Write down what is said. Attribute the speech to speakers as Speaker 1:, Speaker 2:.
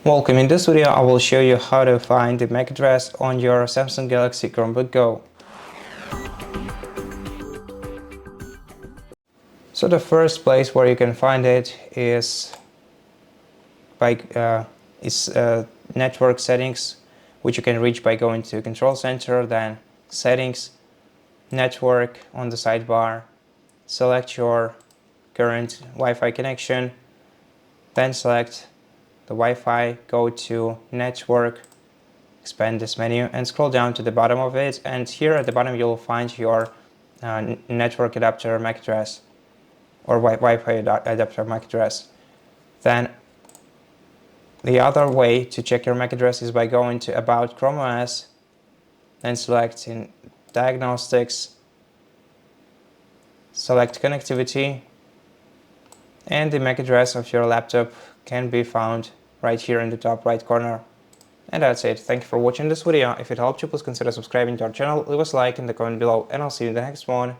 Speaker 1: Welcome. In this video I will show you how to find the MAC address on your Samsung Galaxy ChromeBook Go. So the first place where you can find it is by network settings, which you can reach by going to Control Center, then Settings, Network on the sidebar, select your current Wi-Fi connection, then select the Wi-Fi, go to Network, expand this menu and scroll down to the bottom of it, and here at the bottom you'll find your network adapter MAC address or Wi-Fi adapter MAC address. Then the other way to check your MAC address is by going to About Chrome OS, then selecting Diagnostics, select Connectivity, and the MAC address of your laptop can be found right here in the top right corner. And that's it. Thank you for watching this video. If it helped you, please consider subscribing to our channel, leave us a like in the comment below, and I'll see you in the next one.